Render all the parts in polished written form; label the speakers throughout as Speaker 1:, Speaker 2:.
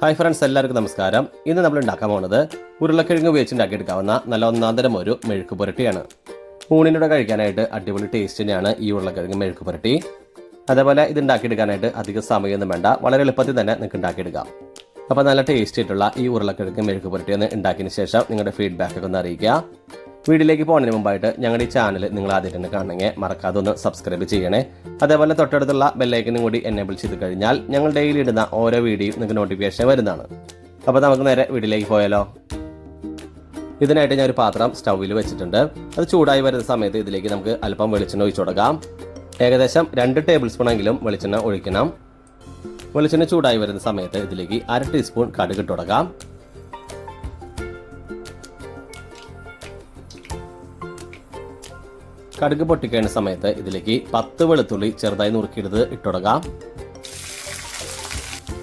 Speaker 1: Hi friends, എല്ലാവർക്കും നമസ്കാരം. ഇന്ന് നമ്മൾ ഉണ്ടാക്കാൻ പോകുന്നത് ഉരുളക്കിഴങ്ങ് ഉപയോഗിച്ച് ഉണ്ടാക്കിയെടുക്കാവുന്ന നല്ല ഒന്നാന്തരം ഒരു മെഴുക്ക് പുരട്ടിയാണ്. ഊണിനോടെ കഴിക്കാനായിട്ട് അടിപൊളി ടേസ്റ്റ് തന്നെയാണ് ഈ ഉരുളക്കിഴങ്ങ് മെഴുക്ക് പുരട്ടി. അതേപോലെ ഇത് ഉണ്ടാക്കിയെടുക്കാനായിട്ട് അധികം സമയമൊന്നും വേണ്ട, വളരെ എളുപ്പത്തിൽ തന്നെ നിങ്ങൾക്ക് ഉണ്ടാക്കിയെടുക്കാം. അപ്പോൾ നല്ല ടേസ്റ്റ് ആയിട്ടുള്ള ഈ ഉരുളക്കിഴങ്ങ് മെഴുക്ക് പുരട്ടി ഒന്ന് ഉണ്ടാക്കിയതിന് ശേഷം നിങ്ങളുടെ ഫീഡ്ബാക്കൊക്കെ ഒന്ന് അറിയിക്കുക. വീഡിയോയിലേക്ക് പോകുന്നതിന് മുമ്പായിട്ട് ഞങ്ങളുടെ ഈ ചാനൽ നിങ്ങൾ ആദ്യം തന്നെ കാണണമെങ്കിൽ മറക്കാതെ ഒന്ന് സബ്സ്ക്രൈബ് ചെയ്യണേ. അതേപോലെ തൊട്ടടുത്തുള്ള ബെല്ലൈക്കനും കൂടി എനേബിൾ ചെയ്ത് കഴിഞ്ഞാൽ ഞങ്ങൾ ഡെയിലി ഇടുന്ന ഓരോ വീഡിയോയും നിങ്ങൾക്ക് നോട്ടിഫിക്കേഷൻ വരുന്നതാണ്. അപ്പോൾ നമുക്ക് നേരെ വീഡിയോയിലേക്ക് പോയാലോ. ഇതിനായിട്ട് ഞാൻ ഒരു പാത്രം സ്റ്റൗവിൽ വെച്ചിട്ടുണ്ട്. അത് ചൂടായി വരുന്ന സമയത്ത് ഇതിലേക്ക് നമുക്ക് അല്പം വെളിച്ചെണ്ണ ഒഴിച്ചു കൊടുക്കാം. ഏകദേശം 2 ടേബിൾ സ്പൂണെങ്കിലും വെളിച്ചെണ്ണ ഒഴിക്കണം. വെളിച്ചെണ്ണ ചൂടായി വരുന്ന സമയത്ത് ഇതിലേക്ക് 1/2 ടീസ്പൂൺ കടുക് ഇട്ട് കൊടുക്കാം. കടുക് പൊട്ടിക്കഴിഞ്ഞ സമയത്ത് ഇതിലേക്ക് 10 വെളുത്തുള്ളി ചെറുതായി നുറുക്കിയെടുത്ത് ഇട്ടുകൊടുക്കാം.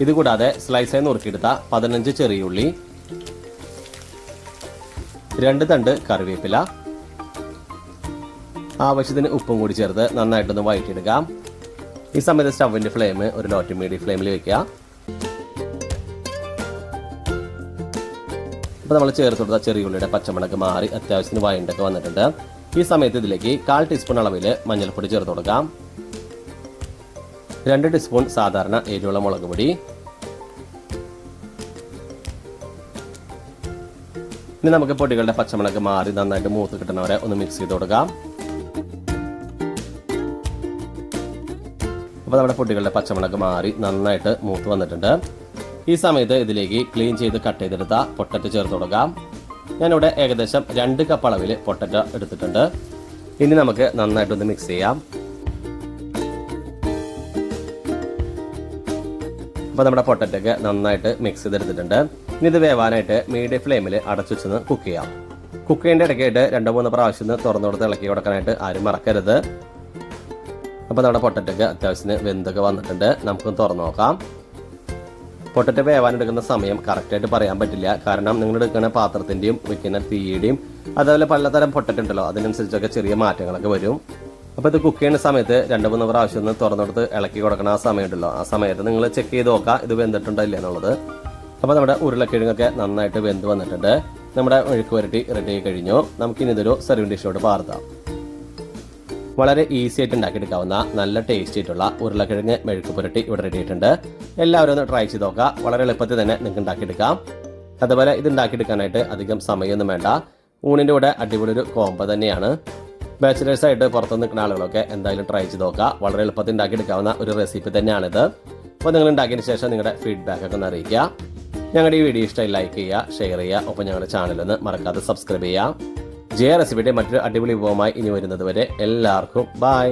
Speaker 1: ഇതുകൂടാതെ സ്ലൈസായി നുറുക്കിയെടുത്ത 15 ചെറിയുള്ളി, 2 തണ്ട് കറിവേപ്പില, ആവശ്യത്തിന് ഉപ്പും കൂടി ചേർത്ത് നന്നായിട്ടൊന്ന് വഴറ്റിയെടുക്കാം. ഈ സമയത്ത് സ്റ്റവിന്റെ ഫ്ലെയിം ഒരു ലോ ടു മീഡിയം ഫ്ലെയിമിൽ വെക്കുക. അപ്പോൾ നമ്മൾ ചേർത്ത് കൊടുത്ത ചെറിയുള്ളിയുടെ പച്ചമണക്ക് മാറി അത്യാവശ്യത്തിന് വഴണ്ടൊക്കെ വന്നിട്ടുണ്ട്. ഈ സമയത്ത് ഇതിലേക്ക് 1/4 ടീസ്പൂൺ അളവിൽ മഞ്ഞൾപ്പൊടി ചേർത്ത് കൊടുക്കാം. 2 ടീസ്പൂൺ സാധാരണ എരിവുള്ള മുളക് പൊടി. ഇനി നമുക്ക് പൊടികളുടെ പച്ചമണക്ക് മാറി നന്നായിട്ട് മൂത്ത് കിട്ടുന്നവരെ ഒന്ന് മിക്സ് ചെയ്ത് കൊടുക്കാം. അപ്പോൾ നമ്മുടെ പൊടികളുടെ പച്ചമണക്ക് മാറി നന്നായിട്ട് മൂത്ത് വന്നിട്ടുണ്ട്. ഈ സമയത്ത് ഇതിലേക്ക് ക്ലീൻ ചെയ്ത് കട്ട് ചെയ്തെടുത്ത പൊട്ടറ്റോ ചേർത്ത് കൊടുക്കാം. ഞാനിവിടെ ഏകദേശം 2 കപ്പ് അളവിൽ പൊട്ടറ്റോ എടുത്തിട്ടുണ്ട്. ഇനി നമുക്ക് നന്നായിട്ടൊന്ന് മിക്സ് ചെയ്യാം. അപ്പോൾ നമ്മുടെ പൊട്ടറ്റൊക്കെ നന്നായിട്ട് മിക്സ് ചെയ്തെടുത്തിട്ടുണ്ട്. ഇനി ഇത് വേവാനായിട്ട് മീഡിയം ഫ്ലെയിമിൽ അടച്ചു വെച്ചൊന്ന് കുക്ക് ചെയ്യാം. കുക്ക് ചെയ്യേണ്ട ഇടയ്ക്കായിട്ട് 2-3 പ്രാവശ്യം തുറന്നു കൊടുത്ത് ഇളക്കി കൊടുക്കാനായിട്ട് ആരും മറക്കരുത്. അപ്പോൾ നമ്മുടെ പൊട്ടറ്റൊക്കെ അത്യാവശ്യത്തിന് വെന്തൊക്കെ വന്നിട്ടുണ്ട്. നമുക്കൊന്ന് തുറന്നു നോക്കാം. പൊട്ടറ്റോ വേവാനെടുക്കുന്ന സമയം കറക്റ്റായിട്ട് പറയാൻ പറ്റില്ല. കാരണം നിങ്ങൾ എടുക്കുന്ന പാത്രത്തിൻ്റെയും വെക്കുന്ന തീയുടെയും അതേപോലെ പലതരം പൊട്ടറ്റോ ഉണ്ടല്ലോ, അതിനനുസരിച്ചൊക്കെ ചെറിയ മാറ്റങ്ങളൊക്കെ വരും. അപ്പോൾ ഇത് കുക്ക് ചെയ്യുന്ന സമയത്ത് 2-3 പ്രാവശ്യം ഒന്ന് തുറന്നെടുത്ത് ഇളക്കി കൊടുക്കണം. ആ സമയം ഉണ്ടല്ലോ, ആ സമയത്ത് നിങ്ങൾ ചെക്ക് ചെയ്ത് നോക്കുക ഇത് വെന്തിട്ടുണ്ടോ ഇല്ല എന്നുള്ളത്. അപ്പോൾ നമ്മുടെ ഉരുളക്കിഴങ്ങൊക്കെ നന്നായിട്ട് വെന്ത് വന്നിട്ടുണ്ട്. നമ്മുടെ മെഴുക്ക് പുരട്ടി റെഡി ആയി കഴിഞ്ഞു. നമുക്കിനി ഇതൊരു സെർവിംഗ് ഡിഷിലോട്ട് പാർത്താം. വളരെ ഈസി ആയിട്ട് ഉണ്ടാക്കിയെടുക്കാവുന്ന നല്ല ടേസ്റ്റ് ആയിട്ടുള്ള ഉരുളക്കിഴങ്ങ് മെഴുക്ക് പുരട്ടി ഇവിടെ റെഡി ആയിട്ടുണ്ട്. എല്ലാവരും ഒന്ന് ട്രൈ ചെയ്ത് നോക്കുക. വളരെ എളുപ്പത്തിൽ തന്നെ നിങ്ങൾക്ക് ഉണ്ടാക്കിയെടുക്കാം. അതുപോലെ ഇത് ഉണ്ടാക്കിയെടുക്കാനായിട്ട് അധികം സമയമൊന്നും വേണ്ട. ഊണിൻ്റെ കൂടെ അടിപൊളി ഒരു കോംബോ തന്നെയാണ്. ബാച്ചിലേഴ്സ് ആയിട്ട് പുറത്ത് നിൽക്കുന്ന ആളുകളൊക്കെ എന്തായാലും ട്രൈ ചെയ്ത് നോക്കുക. വളരെ എളുപ്പത്തിൽ ഉണ്ടാക്കിയെടുക്കാവുന്ന ഒരു റെസിപ്പി തന്നെയാണിത്. അപ്പോൾ നിങ്ങൾ ഉണ്ടാക്കിയതിന് ശേഷം നിങ്ങളുടെ ഫീഡ്ബാക്കൊക്കെ ഒന്ന് അറിയിക്കുക. ഞങ്ങളുടെ ഈ വീഡിയോ ഇഷ്ടമായി ലൈക്ക് ചെയ്യുക, ഷെയർ ചെയ്യുക. ഒപ്പം ഞങ്ങളുടെ ചാനലൊന്ന് മറക്കാതെ സബ്സ്ക്രൈബ് ചെയ്യുക. ജയ റെസിപ്പിയുടെ മറ്റൊരു അടിപൊളി വിഭവമായി ഇനി വരുന്നത് വരെ എല്ലാവർക്കും ബൈ.